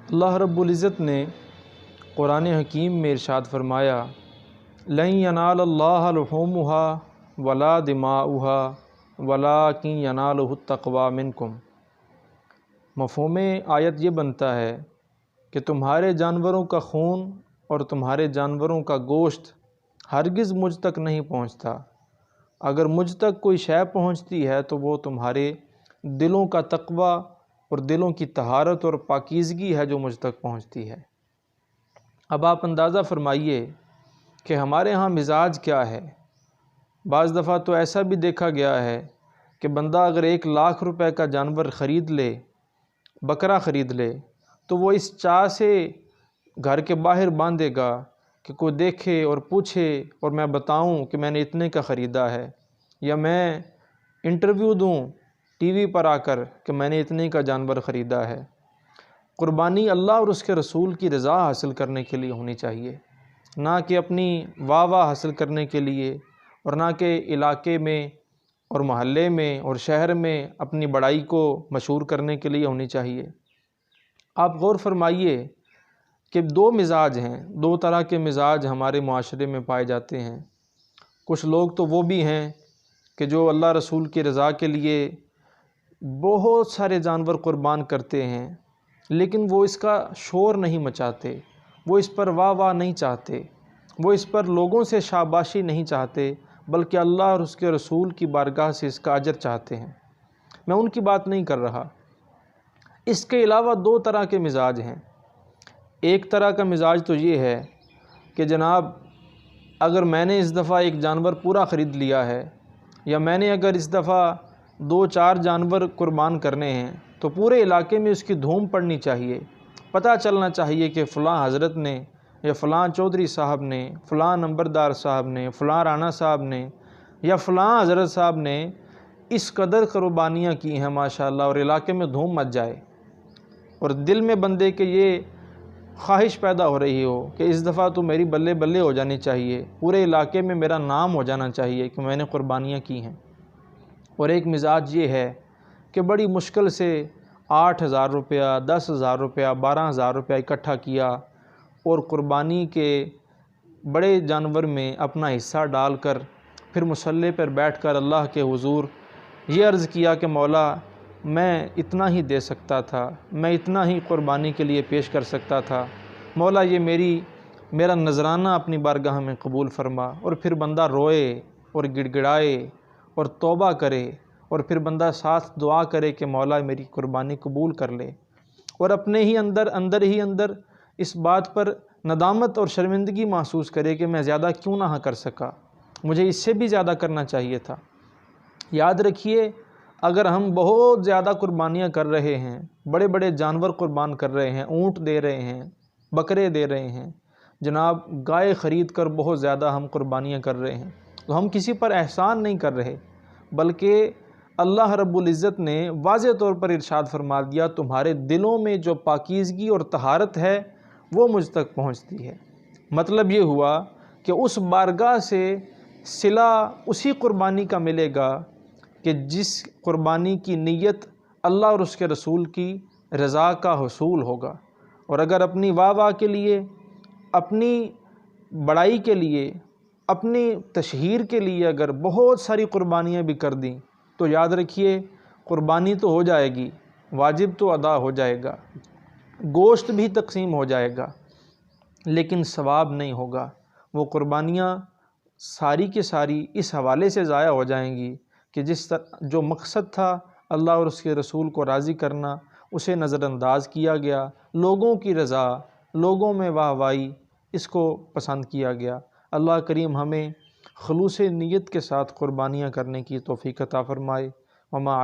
اللہ رب العزت نے قرآن حکیم میں ارشاد فرمایا لن ینال اللہ لحومها ولا دماؤها ولکن ینالہ التقوی منکم۔ مفہوم آیت یہ بنتا ہے کہ تمہارے جانوروں کا خون اور تمہارے جانوروں کا گوشت ہرگز مجھ تک نہیں پہنچتا۔ اگر مجھ تک کوئی شے پہنچتی ہے تو وہ تمہارے دلوں کا تقوی اور دلوں کی طہارت اور پاکیزگی ہے جو مجھ تک پہنچتی ہے۔ اب آپ اندازہ فرمائیے کہ ہمارے ہاں مزاج کیا ہے۔ بعض دفعہ تو ایسا بھی دیکھا گیا ہے کہ بندہ اگر 1,00,000 روپے کا جانور خرید لے، بکرا خرید لے، تو وہ اس چاہ سے گھر کے باہر باندھے گا کہ کوئی دیکھے اور پوچھے اور میں بتاؤں کہ میں نے اتنے کا خریدا ہے، یا میں انٹرویو دوں ٹی وی پر آ کر کہ میں نے اتنے کا جانور خریدا ہے۔ قربانی اللہ اور اس کے رسول کی رضا حاصل کرنے کے لیے ہونی چاہیے، نہ کہ اپنی واہ واہ حاصل کرنے کے لیے، اور نہ کہ علاقے میں اور محلے میں اور شہر میں اپنی بڑائی کو مشہور کرنے کے لیے ہونی چاہیے۔ آپ غور فرمائیے کہ 2 مزاج ہیں، 2 طرح کے مزاج ہمارے معاشرے میں پائے جاتے ہیں۔ کچھ لوگ تو وہ بھی ہیں کہ جو اللہ رسول کی رضا کے لیے بہت سارے جانور قربان کرتے ہیں، لیکن وہ اس کا شور نہیں مچاتے، وہ اس پر واہ واہ نہیں چاہتے، وہ اس پر لوگوں سے شاباشی نہیں چاہتے، بلکہ اللہ اور اس کے رسول کی بارگاہ سے اس کا اجر چاہتے ہیں۔ میں ان کی بات نہیں کر رہا۔ اس کے علاوہ 2 طرح کے مزاج ہیں۔ ایک طرح کا مزاج تو یہ ہے کہ جناب اگر میں نے اس دفعہ ایک جانور پورا خرید لیا ہے، یا میں نے اگر اس دفعہ 2-4 جانور قربان کرنے ہیں، تو پورے علاقے میں اس کی دھوم پڑنی چاہیے، پتہ چلنا چاہیے کہ فلاں حضرت نے یا فلاں چودھری صاحب نے، فلاں نمبردار صاحب نے، فلاں رانا صاحب نے یا فلاں حضرت صاحب نے اس قدر قربانیاں کی ہیں ماشاءاللہ، اور علاقے میں دھوم مچ جائے، اور دل میں بندے کے یہ خواہش پیدا ہو رہی ہو کہ اس دفعہ تو میری بلے بلے ہو جانی چاہیے، پورے علاقے میں میرا نام ہو جانا چاہیے کہ میں نے قربانیاں کی ہیں۔ اور ایک مزاج یہ ہے کہ بڑی مشکل سے 8,000 روپیہ، 10,000 روپیہ، 12,000 روپیہ اکٹھا کیا اور قربانی کے بڑے جانور میں اپنا حصہ ڈال کر پھر مصلی پر بیٹھ کر اللہ کے حضور یہ عرض کیا کہ مولا میں اتنا ہی دے سکتا تھا، میں اتنا ہی قربانی کے لیے پیش کر سکتا تھا، مولا یہ میرا نذرانہ اپنی بارگاہ میں قبول فرما۔ اور پھر بندہ روئے اور گڑ گڑائے اور توبہ کرے، اور پھر بندہ ساتھ دعا کرے کہ مولا میری قربانی قبول کر لے، اور اپنے ہی اندر اس بات پر ندامت اور شرمندگی محسوس کرے کہ میں زیادہ کیوں نہ کر سکا، مجھے اس سے بھی زیادہ کرنا چاہیے تھا۔ یاد رکھیے اگر ہم بہت زیادہ قربانیاں کر رہے ہیں، بڑے بڑے جانور قربان کر رہے ہیں، اونٹ دے رہے ہیں، بکرے دے رہے ہیں، جناب گائے خرید کر بہت زیادہ ہم قربانیاں کر رہے ہیں، تو ہم کسی پر احسان نہیں کر رہے، بلکہ اللہ رب العزت نے واضح طور پر ارشاد فرما دیا تمہارے دلوں میں جو پاکیزگی اور طہارت ہے وہ مجھ تک پہنچتی ہے۔ مطلب یہ ہوا کہ اس بارگاہ سے صلہ اسی قربانی کا ملے گا کہ جس قربانی کی نیت اللہ اور اس کے رسول کی رضا کا حصول ہوگا۔ اور اگر اپنی واہ واہ کے لیے، اپنی بڑائی کے لیے، اپنی تشہیر کے لیے اگر بہت ساری قربانیاں بھی کر دیں تو یاد رکھیے قربانی تو ہو جائے گی، واجب تو ادا ہو جائے گا، گوشت بھی تقسیم ہو جائے گا، لیکن ثواب نہیں ہوگا۔ وہ قربانیاں ساری کی ساری اس حوالے سے ضائع ہو جائیں گی کہ جو مقصد تھا اللہ اور اس کے رسول کو راضی کرنا، اسے نظر انداز کیا گیا، لوگوں کی رضا، لوگوں میں واہ واہی، اس کو پسند کیا گیا۔ اللہ کریم ہمیں خلوص نیت کے ساتھ قربانیاں کرنے کی توفیق عطا فرمائے۔ وما